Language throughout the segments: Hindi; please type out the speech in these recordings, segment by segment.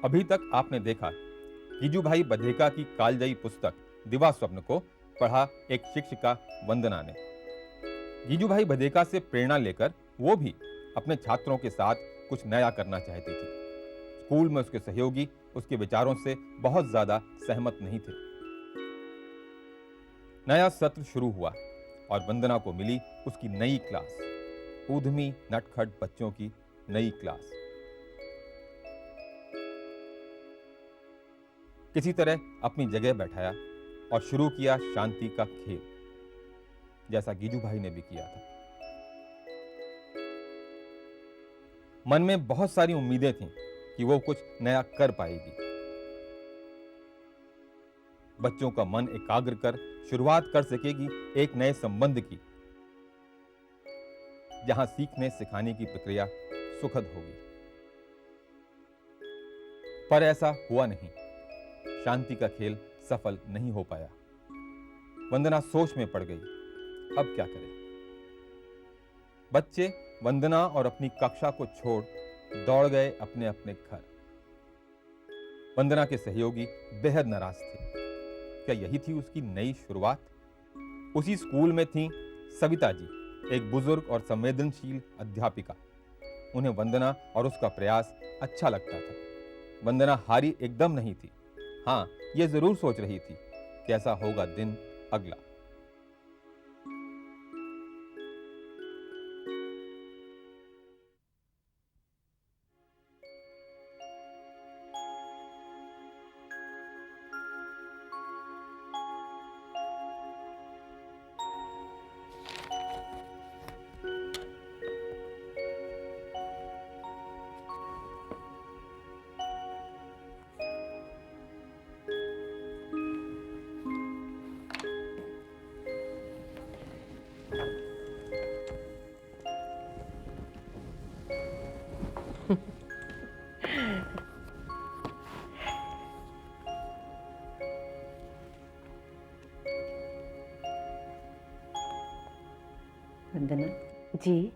अभी तक आपने देखा गिजूभाई बधेका की कालजयी पुस्तक दिवा स्वप्न को पढ़ा एक शिक्षिका वंदना ने। गिजूभाई बधेका से प्रेरणा लेकर वो भी अपने छात्रों के साथ कुछ नया करना चाहती थी। स्कूल में उसके सहयोगी उसके विचारों से बहुत ज्यादा सहमत नहीं थे। नया सत्र शुरू हुआ और वंदना को मिली उसकी नई क्लास, ऊधमी नटखट बच्चों की नई क्लास। किसी तरह अपनी जगह बैठाया और शुरू किया शांति का खेल, जैसा गिजू भाई ने भी किया था। मन में बहुत सारी उम्मीदें थीं कि वो कुछ नया कर पाएगी। बच्चों का मन एकाग्र कर शुरुआत कर सकेगी एक नए संबंध की, जहां सीखने सिखाने की प्रक्रिया सुखद होगी। पर ऐसा हुआ नहीं। शांति का खेल सफल नहीं हो पाया। वंदना सोच में पड़ गई, अब क्या करे। बच्चे वंदना और अपनी कक्षा को छोड़ दौड़ गए अपने अपने घर। वंदना के सहयोगी बेहद नाराज थे। क्या यही थी उसकी नई शुरुआत? उसी स्कूल में थी सविता जी, एक बुजुर्ग और संवेदनशील अध्यापिका। उन्हें वंदना और उसका प्रयास अच्छा लगता था। वंदना हारी एकदम नहीं थी। हाँ, यह जरूर सोच रही थी कैसा होगा दिन अगला। वंदना जी।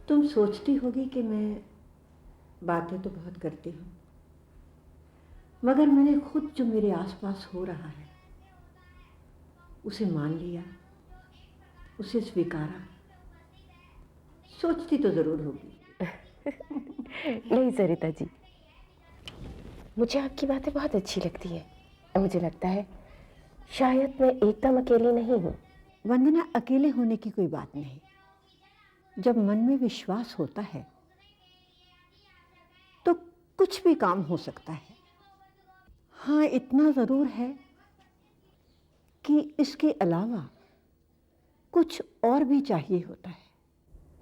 तुम सोचती होगी कि मैं बातें तो बहुत करती हूँ, मगर मैंने खुद जो मेरे आसपास हो रहा है उसे मान लिया, उसे स्वीकारा। सोचती तो जरूर होगी। नहीं सरिता जी, मुझे आपकी बातें बहुत अच्छी लगती है। मुझे लगता है शायद मैं एकदम अकेली नहीं हूँ। वंदना, अकेले होने की कोई बात नहीं। जब मन में विश्वास होता है तो कुछ भी काम हो सकता है। हाँ, इतना जरूर है कि इसके अलावा कुछ और भी चाहिए होता है।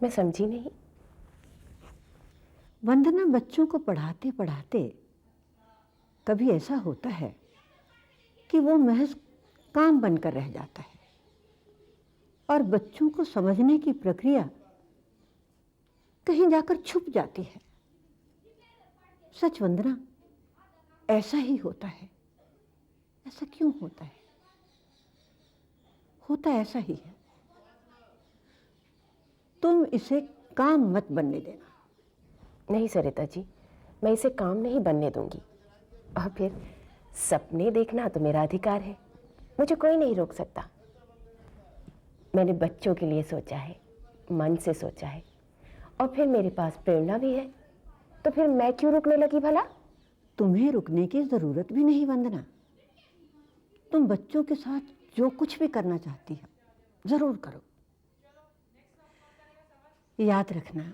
मैं समझी नहीं। वंदना, बच्चों को पढ़ाते पढ़ाते कभी ऐसा होता है कि वो महज काम बनकर रह जाता है और बच्चों को समझने की प्रक्रिया कहीं जाकर छुप जाती है। सच वंदना, ऐसा ही होता है। ऐसा क्यों होता है? होता ऐसा ही है। तुम इसे काम मत बनने देना। नहीं सरिता जी, मैं इसे काम नहीं बनने दूंगी। और फिर सपने देखना तो मेरा अधिकार है, मुझे कोई नहीं रोक सकता। मैंने बच्चों के लिए सोचा है, मन से सोचा है, और फिर मेरे पास प्रेरणा भी है, तो फिर मैं क्यों रुकने लगी भला? तुम्हें रुकने की जरूरत भी नहीं वंदना। तुम बच्चों के साथ जो कुछ भी करना चाहती हो जरूर करो। याद रखना,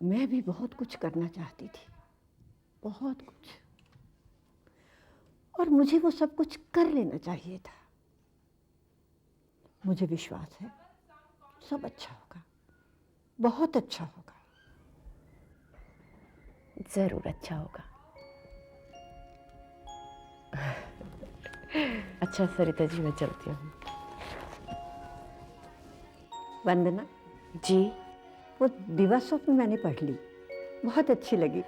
मैं भी बहुत कुछ करना चाहती थी, बहुत कुछ, और मुझे वो सब कुछ कर लेना चाहिए था। मुझे विश्वास है सब अच्छा होगा, बहुत अच्छा होगा। जरूर अच्छा होगा। अच्छा सरिता जी, मैं चलती हूँ। वंदना जी। वो दिवा स्वप्न मैंने पढ़ ली, बहुत अच्छी लगी।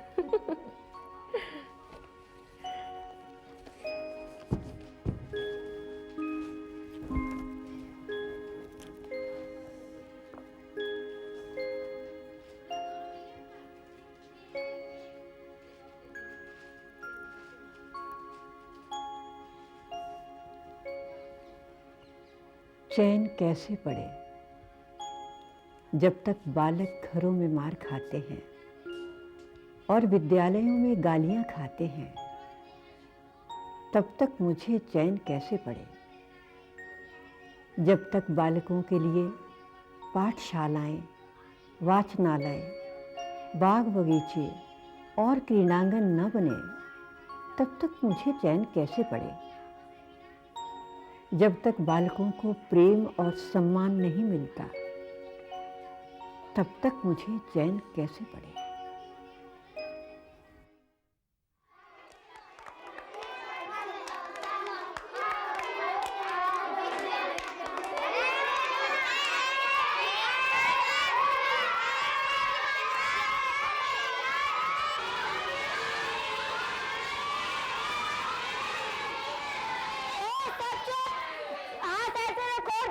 चैन कैसे पड़े जब तक बालक घरों में मार खाते हैं और विद्यालयों में गालियां खाते हैं, तब तक मुझे चैन कैसे पड़े जब तक बालकों के लिए पाठशालाएं, वाचनालय, बाग बगीचे और क्रीड़ांगन न बने, तब तक मुझे चैन कैसे पड़े जब तक बालकों को प्रेम और सम्मान नहीं मिलता, तब तक मुझे चैन कैसे पड़े।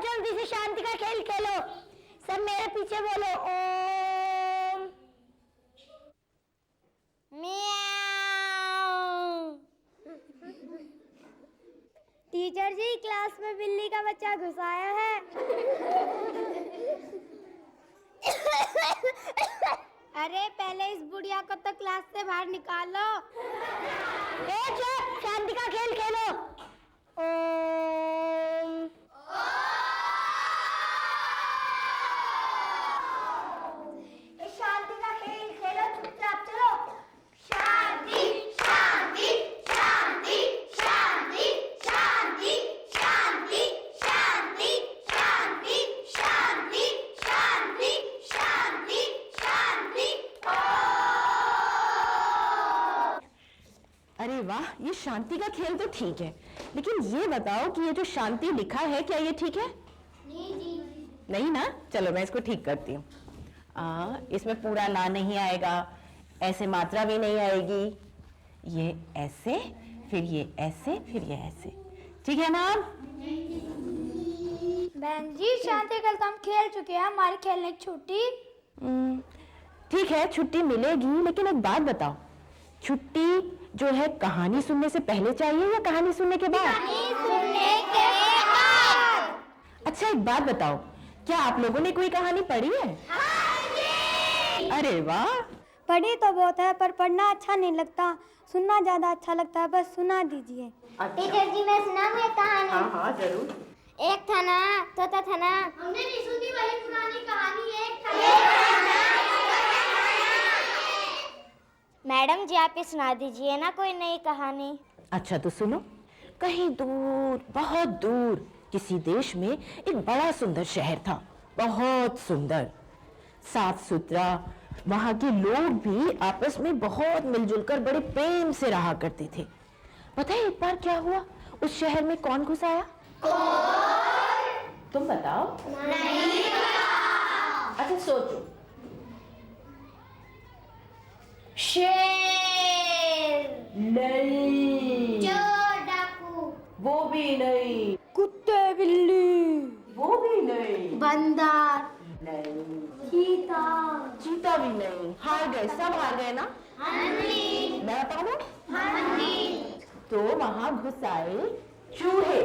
जल्दी से शांति का खेल खेलो। सब मेरे पीछे बोलो ओम। म्याऊ। टीचर जी, क्लास में बिल्ली का बच्चा घुस आया है। अरे पहले इस बुढ़िया को तो क्लास से बाहर निकालो। चुप, शांति का खेल खेलो। ओम। शांति का खेल खेलो, चुपचाप चलो। शांति शांति शांति शांति शांति शांति शांति शांति शांति शांति शांति शांति। अरे वाह, ये शांति का खेल तो ठीक है, लेकिन ये बताओ कि ये जो शांति लिखा है, क्या ये ठीक है? नहीं ना? चलो मैं इसको ठीक करती हूँ। इसमें पूरा ना नहीं आएगा, ऐसे मात्रा भी नहीं आएगी। ये ऐसे, फिर ये ऐसे, फिर ये ऐसे। ठीक है ना? बहन जी, शांति कल तो हम खेल चुके हैं, हमारी खेलने की छुट्टी। ठीक है, छुट्टी मिलेगी, लेकिन एक बात बताओ, छुट्टी जो है कहानी सुनने से पहले चाहिए या कहानी सुनने के बाद? कहानी सुनने के बाद। अच्छा एक बात बताओ, क्या आप लोगों ने कोई कहानी पढ़ी है? हाँ जी। अरे वाह। पढ़ी तो बहुत है, पर पढ़ना अच्छा नहीं लगता, सुनना ज्यादा अच्छा लगता है। बस सुना दीजिए। टीचर जी, मैं सुनाऊं एक कहानी? हाँ जरूर। एक था ना, तोता था ना। हमने नहीं सुनी वही पुरानी कहानी। एक था मैडम जी, आप ही सुना दीजिए ना कोई नई कहानी। अच्छा तो सुनो। कहीं दूर, बहुत दूर किसी देश में एक बड़ा सुंदर शहर था, बहुत सुंदर, साफ सुथरा। वहां के लोग भी आपस में बहुत मिलजुल कर बड़े प्रेम से रहा करते थे। पता है एक बार क्या हुआ? उस शहर में कौन घुस आया? तुम बताओ। नहीं पता। अच्छा सोचो। शेर। नहीं। चोर डाकू। वो भी नहीं। कुत्ते बिल्ली। वो भी नहीं। बंदर। नहीं। चीता। चीता भी नहीं। हार गए, सब हार गए ना? हंसी। मैं बता दूं? हंसी। तो वहां घुस आए चूहे।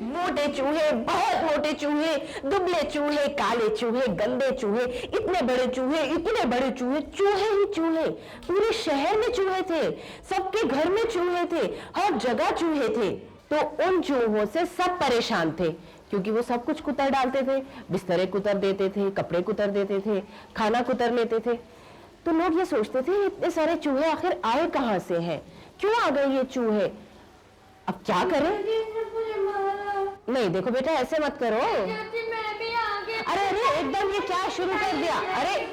मोटे चूहे, बहुत मोटे चूहे, दुबले चूहे, काले चूहे, गंदे चूहे, इतने बड़े चूहे, इतने बड़े चूहे, चूहे ही चूहे। पूरे शहर में चूहे थे, सबके घर में चूहे थे, हर जगह चूहे थे। तो उन चूहों से सब परेशान थे, क्योंकि वो सब कुछ कुतर डालते थे, बिस्तरे कुतर देते थे, कपड़े कुतर देते थे, खाना कुतर लेते थे। तो लोग ये सोचते थे इतने सारे चूहे आखिर आए कहाँ से हैं, क्यों आ गए ये चूहे, अब क्या करें? नहीं देखो बेटा, ऐसे मत करो। अरे अरे एकदम ये क्या शुरू कर दिया? अरे ये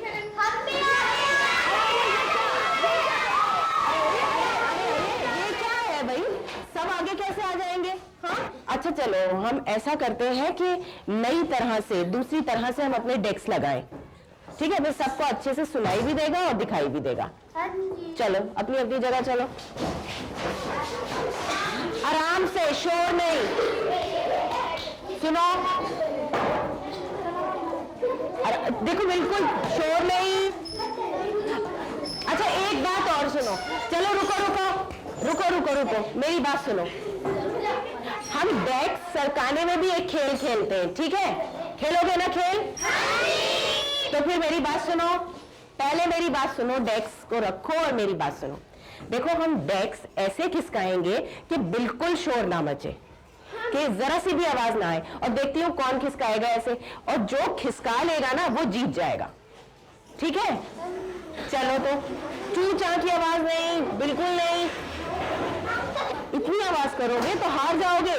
क्या है भाई, सब आगे कैसे आ जाएंगे? हाँ अच्छा चलो, हम ऐसा करते हैं कि नई तरह से, दूसरी तरह से हम अपने डेस्क लगाएं, ठीक है? फिर सबको अच्छे से सुनाई भी देगा और दिखाई भी देगा। चलो अपनी अपनी जगह चलो, आराम से, शोर नहीं। सुनो, अरे देखो बिल्कुल शोर नहीं। अच्छा एक बात और सुनो, चलो रुको रुको, रुको रुको रुको, मेरी बात सुनो। हम डेस्क सरकाने में भी एक खेल खेलते हैं, ठीक है? खेलोगे ना खेल? तो फिर मेरी बात सुनो, पहले मेरी बात सुनो, डेस्क को रखो और मेरी बात सुनो। देखो, हम डेस्क ऐसे खिसकाएंगे कि बिल्कुल शोर ना मचे, कि जरा सी भी आवाज ना आए, और देखती हूँ कौन खिसकाएगा ऐसे, और जो खिसका लेगा ना वो जीत जाएगा, ठीक है? चलो तो, चू चा की आवाज नहीं, बिल्कुल नहीं। इतनी आवाज करोगे तो हार जाओगे।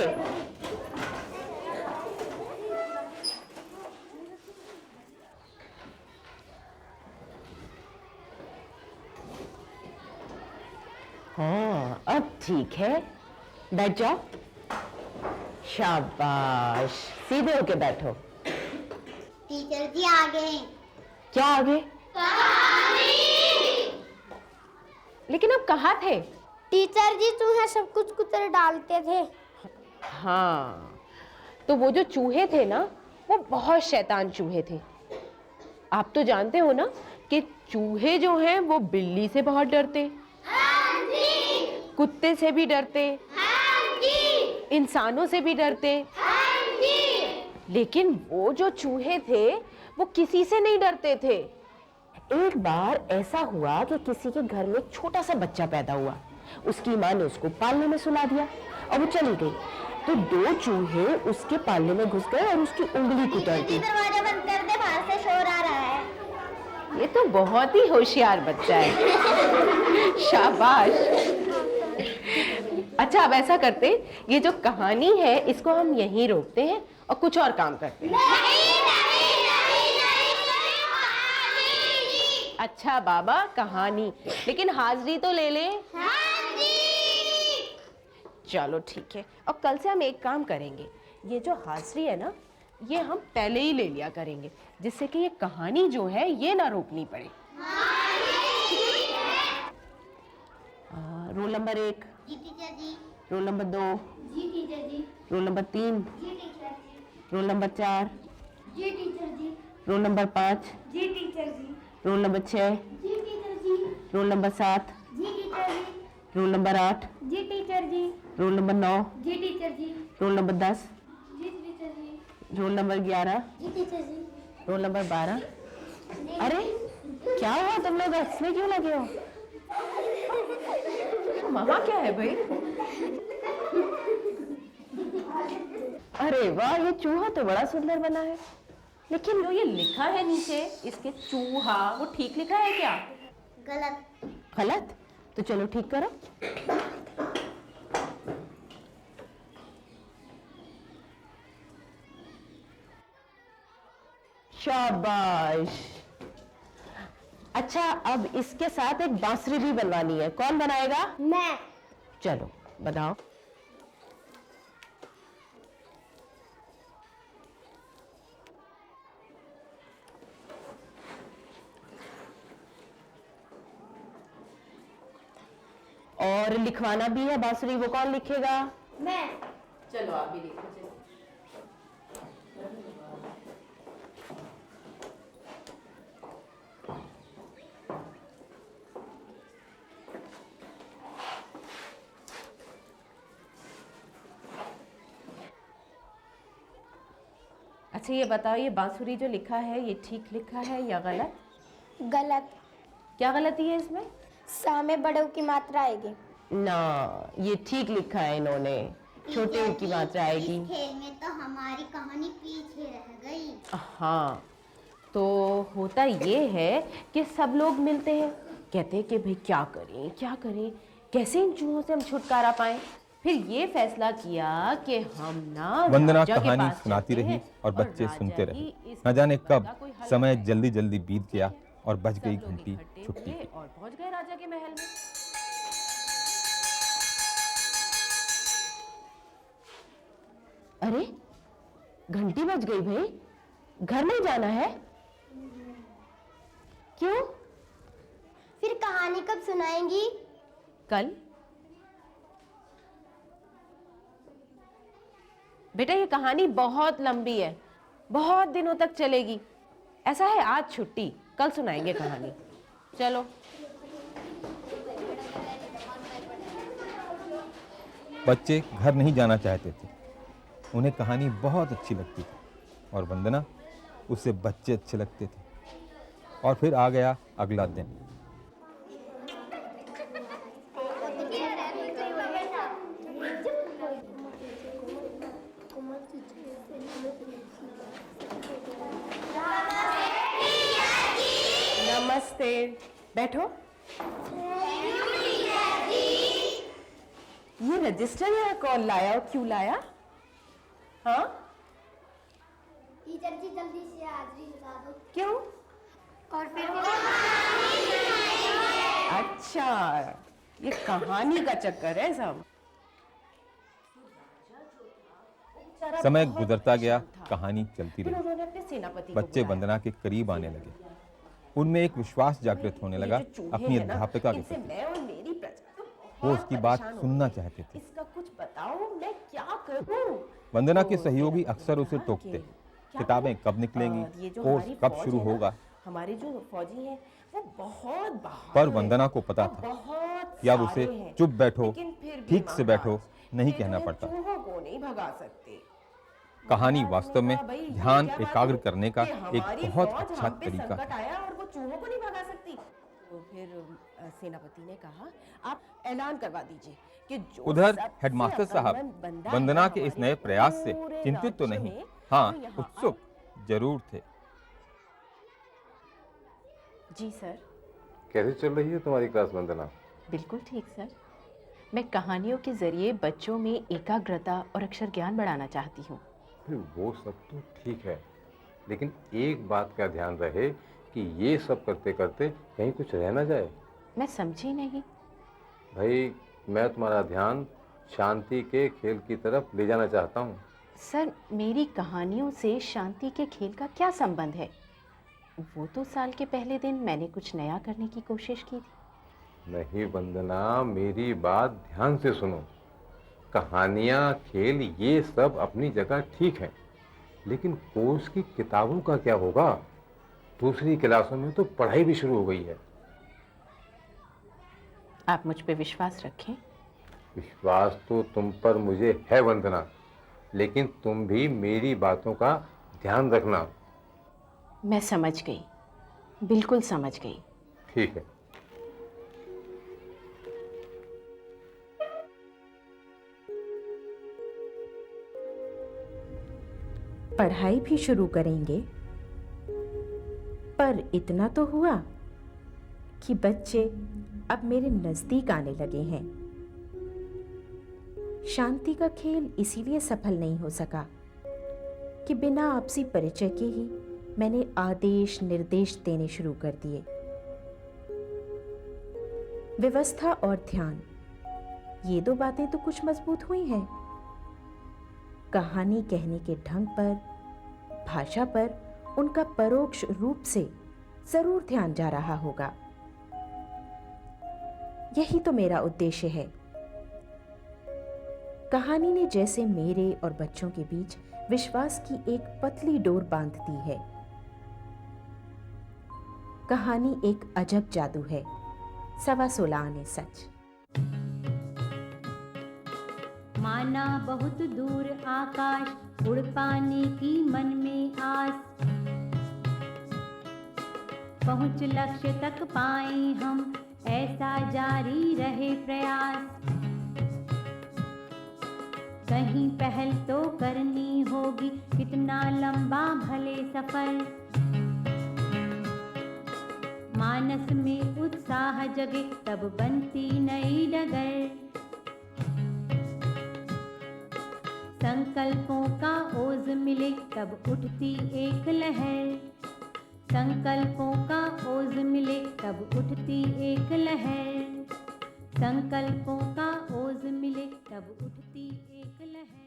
हाँ, अब ठीक है, बैठ जाओ। शाबाश, सीधे होके बैठो। टीचर जी आ गए। क्या आ गए? लेकिन अब कहाँ थे? टीचर जी चूहे सब कुछ कुतर डालते थे। हाँ, तो वो जो चूहे थे ना, वो बहुत शैतान चूहे थे। आप तो जानते हो ना कि चूहे जो हैं वो बिल्ली से बहुत डरते, कुत्ते से भी डरते, इंसानों से भी डरते, लेकिन वो जो चूहे थे वो किसी से नहीं डरते थे। एक बार ऐसा हुआ कि किसी के घर में एक छोटा सा बच्चा पैदा हुआ, उसकी माँ ने उसको पालने में सुला दिया और वो चली गई। तो दो चूहे उसके पालने में घुस गए और उसकी उंगली कुतर दी। दरवाजा बंद कर दे, बाहर से शोर आ रहा है। ये तो बहुत ही होशियार बच्चा है। शाबाश। अच्छा, अब ऐसा करते, ये जो कहानी है इसको हम यहीं रोकते हैं और कुछ और काम करते हैं। अच्छा बाबा, कहानी, लेकिन हाजिरी तो ले ले। चलो ठीक है, और कल से हम एक काम करेंगे, ये जो हाजिरी है ना, ये हम पहले ही ले लिया करेंगे, जिससे कि ये कहानी जो है ये ना रोकनी पड़े। रोल नंबर 1, जी टीचर जी। रोल नंबर 2, जी टीचर जी। रोल नंबर 3, जी टीचर जी। रोल नंबर 4, जी टीचर जी। रोल नंबर 5, जी टीचर जी। रोल नंबर 6, जी टीचर जी। रोल नंबर 7, जी टीचर जी। रोल नंबर 8, जी टीचर जी। रोल नंबर 9, जी टीचर जी। रोल नंबर 10, जी टीचर जी। रोल नंबर 11, जी टीचर जी। Roll number 12। अरे क्या हुआ, तुम लोग हंसने क्यों लगे हो? वहाँ क्या है भाई? अरे वाह, ये चूहा तो बड़ा सुंदर बना है, लेकिन जो ये लिखा है नीचे इसके चूहा, वो ठीक लिखा है क्या? गलत। गलत? तो चलो ठीक करो। शाबाश। अच्छा, अब इसके साथ एक बांसुरी भी बनवानी है, कौन बनाएगा? मैं। चलो बनाओ। और लिखवाना भी है बांसुरी, वो कौन लिखेगा? मैं। चलो आप भी लिखो। अच्छा ये बताओ, ये बांसुरी जो लिखा है ये ठीक लिखा है या गलत? गलत। क्या गलती है इसमें? सा में बड़ों की मात्रा आएगी। ना, ये ठीक लिखा है इन्होंने, छोटे की मात्रा आएगी। इस खेल में तो हमारी कहानी पीछे रह गई। हाँ, तो होता ये है कि सब लोग मिलते हैं, कहते हैं कि भाई क्या करें, कैसे इन चूहों से हम छुटकारा पाएं। फिर ये फैसला किया कि हम ना वंदना राजा के कहानी पास सुनाती चलते रही हैं और बच्चे राजा सुनते ही रहे। इस न जाने मसले कब का कोई हल समय निकाले। जल्दी जल्दी बीत गया और बज गई सब लोग घंटी इकट्ठे छुट्टी हुए की। और पहुंच गए राजा के महल में। अरे घंटी बज गई भाई, घर नहीं जाना है? क्यों? फिर कहानी कब सुनाएंगी? कल। बेटा ये कहानी बहुत लंबी है, बहुत दिनों तक चलेगी। ऐसा है आज छुट्टी, कल सुनाएंगे कहानी। चलो। बच्चे घर नहीं जाना चाहते थे। उन्हें कहानी बहुत अच्छी लगती थी और वंदना, उसे बच्चे अच्छे लगते थे। और फिर आ गया अगला दिन। नमस्ते, बैठो। ये रजिस्टर यहाँ कौन लाया और क्यों लाया? हाँ, टीचर जी जल्दी से हाजिरी लगा दो। क्यों? और फिर अच्छा, ये कहानी का चक्कर है सब। समय गुजरता गया, कहानी चलती फिर रही। उन्होंने अपने सेनापति को बच्चे बुलाया। वंदना के करीब आने लगे। उनमें एक विश्वास जागृत होने लगा ये जो चूहे अपनी हैं ना, अध्यापिका के इनसे प्रति। मैं और मेरी प्रजा तो वो बहुत उसकी बात परेशान हो सुनना गई। चाहते थे। इसका कुछ बताओ, मैं क्या करूं? वंदना के तो सहयोगी फिर अक्सर उसे कहा टोकते, कि क्या किताबें करूं? कब निकलेंगी, ये जो कोर्स हमारी कब फौज शुरू है ना, होगा। हमारे जो फौजी हैं वो बहुत बहादुर पर हैं वंदना को पता और था बहुत कि अब उसे सारे हैं। चुप बैठो, लेकिन फिर भी ठीक से बैठो महाराज, नहीं ये कहना जो है पड़ता। चूहों को नहीं भगा सकते। कहानी महाराज वास्तव ने में कहा, "भाई, ये ध्यान क्या बात एकाग्र हुई करने का कि एक हमारी बहुत फौज अच्छा हम पे तरीका संकट है। आया और वो चूहों को नहीं भगा सकती।" तो फिर सेनापति ने कहा, आप ऐलान करवा दीजिए कि जो उधर सबसे हेडमास्टर साहब अक्लमंद बंदा वंदना है के इस हमारे नए प्रयास से पूरे चिंतित तो राज्य नहीं, में, हाँ वो यहाँ उत्सुक जरूर थे। जी सर। कैसे चल रही है तुम्हारी क्लास वंदना? बिल्कुल ठीक सर। मैं कहानियों के जरिए बच्चों में एकाग्रता और अक्षर ज्ञान बढ़ाना चाहती हूँ। फिर वो सब तो ठीक है, लेकिन एक बात का ध्यान रहे कि ये सब करते करते कहीं कुछ रह ना जाए। मैं समझी नहीं। भाई, मैं तुम्हारा ध्यान शांति के खेल की तरफ ले जाना चाहता हूँ। सर, मेरी कहानियों से शांति के खेल का क्या संबंध है? वो तो साल के पहले दिन मैंने कुछ नया करने की कोशिश की थी। नहीं वंदना, मेरी बात ध्यान से सुनो। कहानियाँ, खेल, ये सब अपनी जगह ठीक है, लेकिन कोर्स की किताबों का क्या होगा? दूसरी क्लासों में तो पढ़ाई भी शुरू हो गई है। आप मुझ पे विश्वास रखें। विश्वास तो तुम पर मुझे है वंदना, लेकिन तुम भी मेरी बातों का ध्यान रखना। मैं समझ गई, बिल्कुल समझ गई। ठीक है। पढ़ाई भी शुरू करेंगे, पर इतना तो हुआ कि बच्चे अब मेरे नजदीक आने लगे हैं। शांति का खेल इसीलिए सफल नहीं हो सका कि बिना आपसी परिचय के ही मैंने आदेश निर्देश देने शुरू कर दिए। व्यवस्था और ध्यान, ये दो बातें तो कुछ मजबूत हुई हैं। कहानी कहने के ढंग पर, भाषा पर उनका परोक्ष रूप से जरूर ध्यान जा रहा होगा। यही तो मेरा उद्देश्य है। कहानी ने जैसे मेरे और बच्चों के बीच विश्वास की एक पतली डोर बांध दी है। कहानी एक अजब जादू है, 16.25 आने सच। माना बहुत दूर आकाश, उड़ पाने की मन में आस, पहुंच लक्ष्य तक पाए हम, ऐसा जारी रहे प्रयास। कहीं पहल तो करनी होगी, कितना लंबा भले सफर, मानस में उत्साह जगे तब बनती नई डगर। संकल्पों का ओज मिले तब उठती एक लहर, संकल्पों का ओज मिले तब उठती एक लहर, संकल्पों का ओज मिले तब उठती एक लहर।